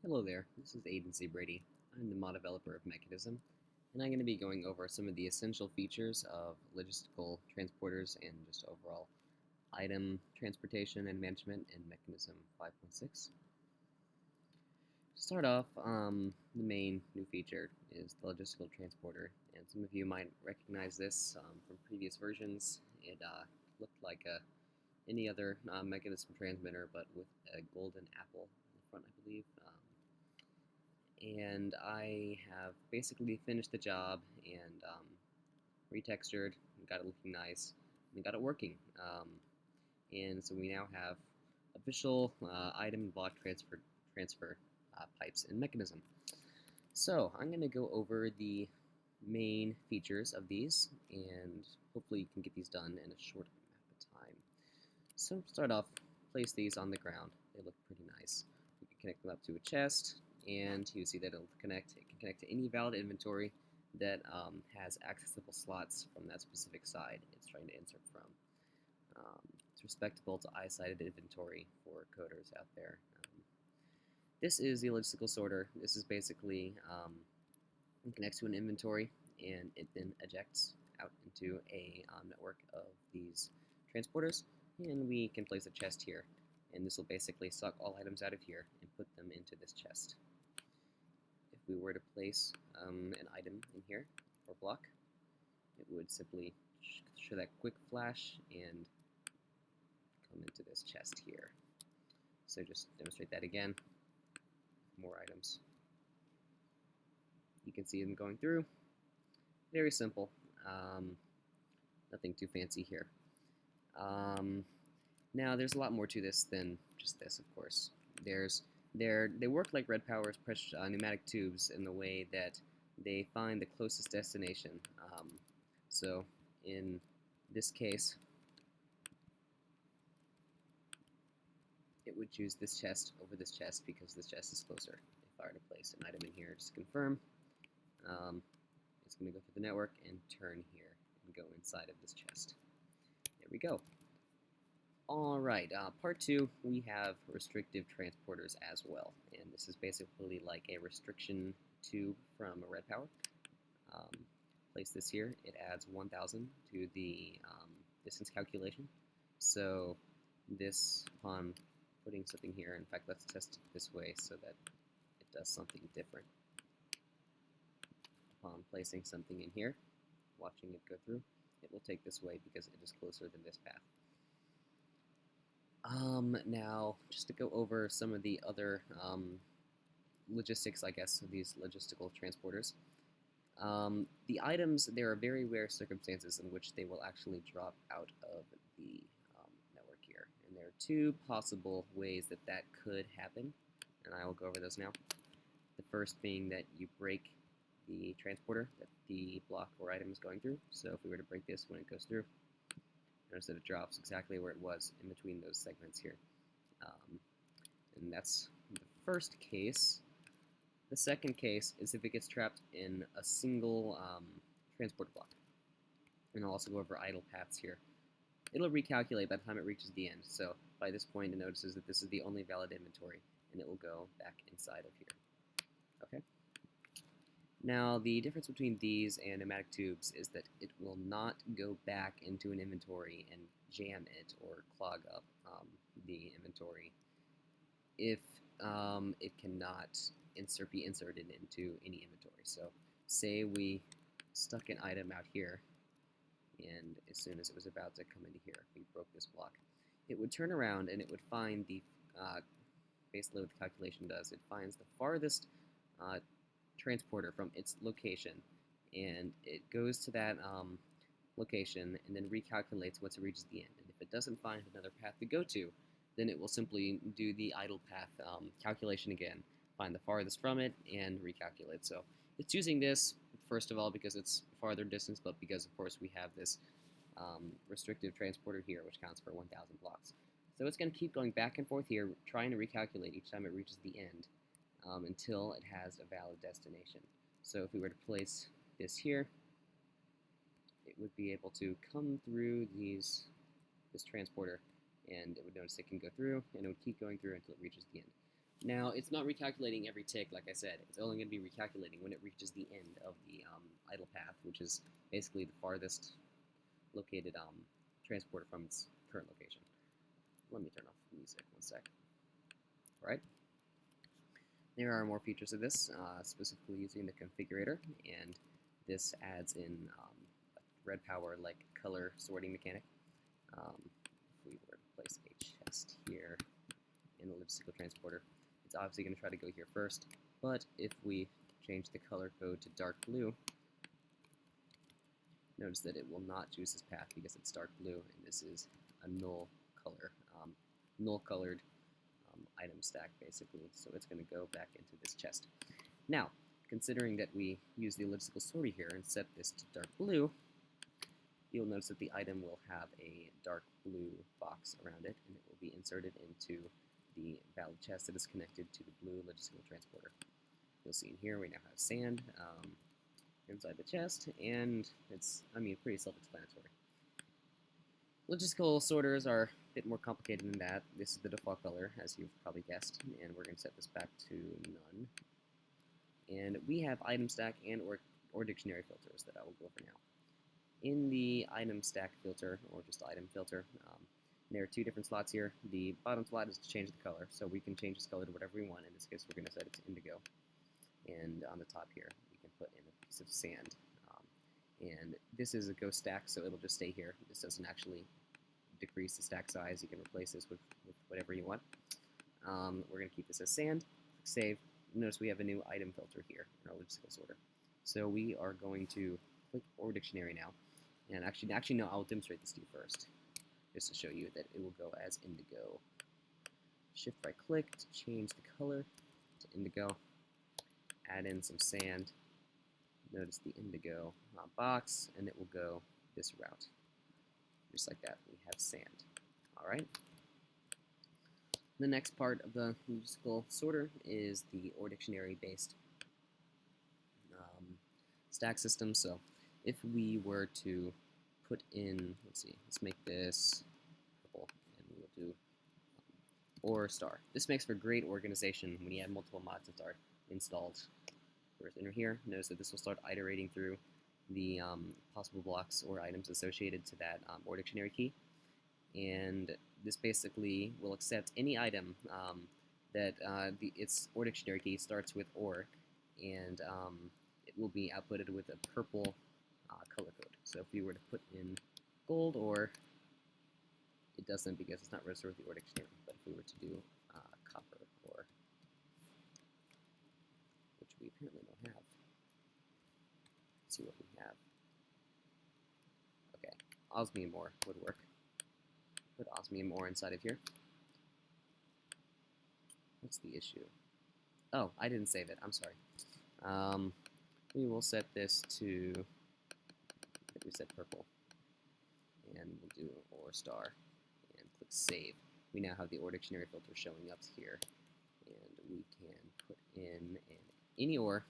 Hello there, this is Agency Brady. I'm the mod developer of Mekanism, and I'm going to be going over some of the essential features of logistical transporters and just overall item transportation and management in Mekanism 5.6. To start off, the main new feature is the Logistical Transporter, and some of you might recognize this from previous versions. It looked like any other Mekanism transmitter, but with a golden apple in the front, I believe. And I have basically finished the job and retextured, and got it looking nice, and got it working. And so we now have official item and block transfer pipes in Mekanism. So I'm going to go over the main features of these, and hopefully you can get these done in a short amount of time. So to start off, place these on the ground. They look pretty nice. We can connect them up to a chest, and you see that it'll connect. It can connect to any valid inventory that has accessible slots from that specific side it's trying to insert from. It's respectable to eye-sided inventory for coders out there. This is the Elliptical Sorter. This is basically it connects to an inventory, and it then ejects out into a network of these transporters, and we can place a chest here. And this will basically suck all items out of here and put them into this chest. If we were to place an item in here or block, it would simply show that quick flash and come into this chest here. So just demonstrate that again. More items. You can see them going through. Very simple. Nothing too fancy here. Now, there's a lot more to this than just this, of course. They work like red power's pneumatic tubes in the way that they find the closest destination. So, in this case, it would choose this chest over this chest because this chest is closer. If I were to place an item in here, just confirm, it's going to go through the network and turn here and go inside of this chest. There we go. Alright, part 2, we have restrictive transporters as well, and this is basically like a restriction tube from a red power. Place this here, it adds 1000 to the distance calculation. So this, upon putting something here, in fact let's test it this way so that it does something different. Upon placing something in here, watching it go through, it will take this way because it is closer than this path. Now, just to go over some of the other logistics, I guess, of these logistical transporters. The items, there are very rare circumstances in which they will actually drop out of the network here. And there are two possible ways that that could happen, and I will go over those now. The first being that you break the transporter that the block or item is going through. So if we were to break this when it goes through, notice that it drops exactly where it was in between those segments here. And that's the first case. The second case is if it gets trapped in a single transport block. And I'll also go over idle paths here. It'll recalculate by the time it reaches the end. So by this point, it notices that this is the only valid inventory, and it will go back inside of here. Okay? Now, the difference between these and pneumatic tubes is that it will not go back into an inventory and jam it or clog up the inventory if it cannot be inserted into any inventory. So, say we stuck an item out here, and as soon as it was about to come into here, we broke this block. It would turn around and it would find the, basically what the calculation does, it finds the farthest transporter from its location, and it goes to that location and then recalculates once it reaches the end. And if it doesn't find another path to go to, then it will simply do the idle path calculation again, find the farthest from it, and recalculate. So it's using this, first of all, because it's farther distance, but because, of course, we have this restrictive transporter here, which counts for 1000 blocks. So it's going to keep going back and forth here, trying to recalculate each time it reaches the end, until it has a valid destination. So if we were to place this here, it would be able to come through this transporter, and it would notice it can go through, and it would keep going through until it reaches the end. Now, it's not recalculating every tick, like I said. It's only going to be recalculating when it reaches the end of the idle path, which is basically the farthest located transporter from its current location. Let me turn off the music one sec. All right. There are more features of this, specifically using the configurator, and this adds in a red power like color sorting mechanic. If we were to place a chest here in the Logistical Transporter, it's obviously going to try to go here first, but if we change the color code to dark blue, notice that it will not choose this path because it's dark blue, and this is a null color, null-colored item stack, basically. So it's going to go back into this chest. Now, considering that we use the Elliptical Sorter here and set this to dark blue, you'll notice that the item will have a dark blue box around it, and it will be inserted into the valid chest that is connected to the blue Logistical Transporter. You'll see in here we now have sand inside the chest, and it's, pretty self-explanatory. Logistical sorters are a bit more complicated than that. This is the default color, as you've probably guessed, and we're going to set this back to none. And we have item stack and or dictionary filters that I will go over now. In the item stack filter, or just item filter, there are two different slots here. The bottom slot is to change the color, so we can change this color to whatever we want. In this case, we're going to set it to indigo. And on the top here, we can put in a piece of sand. And this is a ghost stack, so it'll just stay here. This doesn't actually decrease the stack size. You can replace this with whatever you want. We're going to keep this as sand. Save. Notice we have a new item filter here in our Logistical Sorter. So we are going to click or dictionary now. And actually no, I'll demonstrate this to you first, just to show you that it will go as indigo. Shift right click to change the color to indigo. Add in some sand. Notice the indigo box, and it will go this route. Just like that, we have sand. All right. The next part of the Logistical Sorter is the or dictionary based stack system. So if we were to put in, let's make this purple, and we'll do or star. This makes for great organization when you have multiple mods that are installed. First enter here. Notice that this will start iterating through the possible blocks or items associated to that or dictionary key, and this basically will accept any item that its or dictionary key starts with or, and it will be outputted with a purple color code. So if we were to put in gold or, it doesn't because it's not registered with the or dictionary, but if we were to do copper or, which we apparently don't have. Let's see what we have. Okay, osmium ore would work. Put osmium ore inside of here. What's the issue? Oh, I didn't save it. I'm sorry. We will set this to, I think we said purple, and we'll do or star, and click save. We now have the or dictionary filter showing up here, and we can put in any or.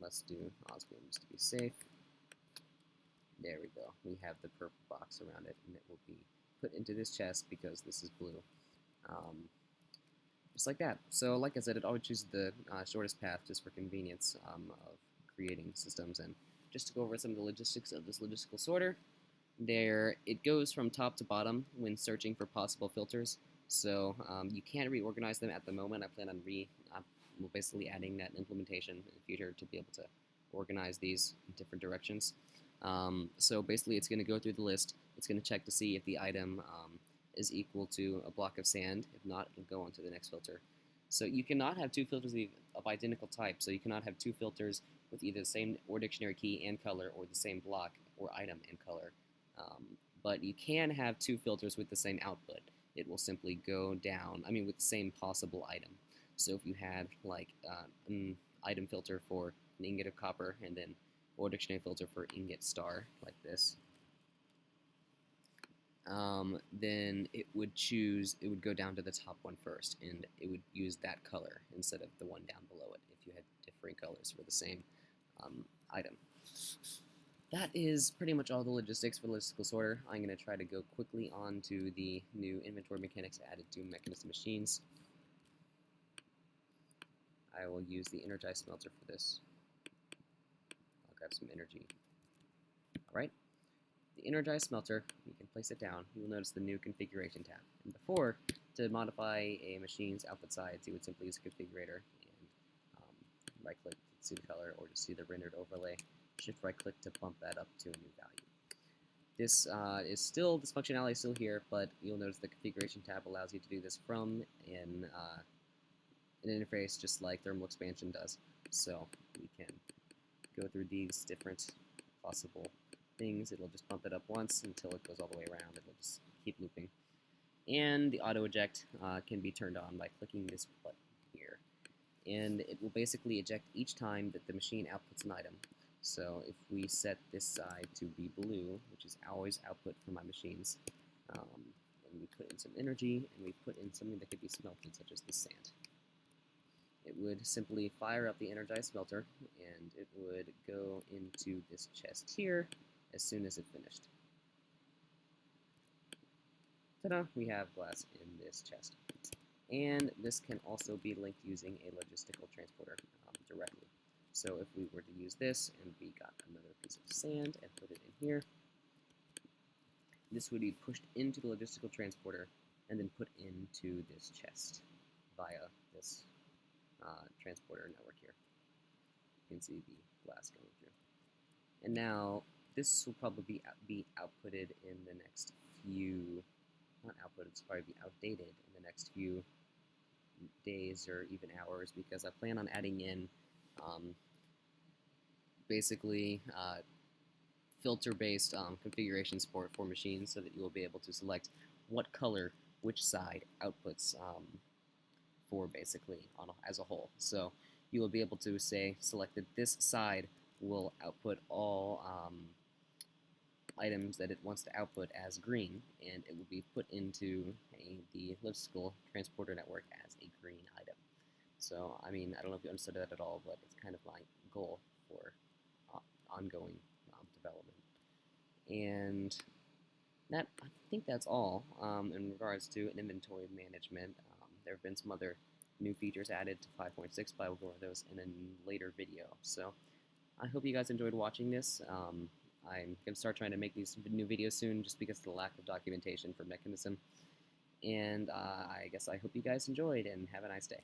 Let's do osmium just to be safe. There we go. We have the purple box around it, and it will be put into this chest because this is blue. Just like that. So like I said, it always chooses the shortest path just for convenience of creating systems. And just to go over some of the logistics of this Logistical Sorter, it goes from top to bottom when searching for possible filters. So you can't reorganize them at the moment. I plan on basically adding that implementation in the future to be able to organize these in different directions. So basically it's going to go through the list. It's going to check to see if the item is equal to a block of sand. If not, it'll go on to the next filter. So you cannot have two filters of identical type. So you cannot have two filters with either the same or dictionary key and color or the same block or item and color. But you can have two filters with the same output. It will simply go down, with the same possible item. So if you had like an item filter for an ingot of copper and then or dictionary filter for ingot star like this, then it would go down to the top one first, and it would use that color instead of the one down below it if you had differing colors for the same item. That is pretty much all the logistics for the Logistical Sorter. I'm going to try to go quickly on to the new inventory mechanics added to Mekanism machines. I will use the energized smelter for this. I'll grab some energy. Alright, the energized smelter, you can place it down. You will notice the new configuration tab. And before, to modify a machine's output sides, you would simply use a configurator and right-click to see the color or to see the rendered overlay. Shift right-click to bump that up to a new value. This functionality is still here, but you'll notice the configuration tab allows you to do this from an interface just like thermal expansion does. So we can go through these different possible things. It'll just bump it up once until it goes all the way around. It'll just keep looping. And the auto eject can be turned on by clicking this button here. And it will basically eject each time that the machine outputs an item. So if we set this side to be blue, which is always output for my machines, and we put in some energy, and we put in something that could be smelted, such as the sand, it would simply fire up the energized smelter, and it would go into this chest here as soon as it finished. Ta-da! We have glass in this chest. And this can also be linked using a logistical transporter directly. So if we were to use this, and we got another piece of sand and put it in here, this would be pushed into the logistical transporter and then put into this chest via this transporter network here. You can see the glass going through. And now this will probably be outputted in the next few, not outputted, it's probably be outdated in the next few days or even hours, because I plan on adding in basically filter-based configuration support for machines, so that you will be able to select what color which side outputs for basically as a whole. So you will be able to say select that this side will output all items that it wants to output as green, and it will be put into the Logistical Transporter network as a green item. So, I mean, I don't know if you understood that at all, but it's kind of my goal for ongoing development. And that, I think that's all in regards to inventory management. There have been some other new features added to 5.6, but I will go over those in a later video. So I hope you guys enjoyed watching this. I'm going to start trying to make these new videos soon, just because of the lack of documentation for Mekanism. And I guess I hope you guys enjoyed, and have a nice day.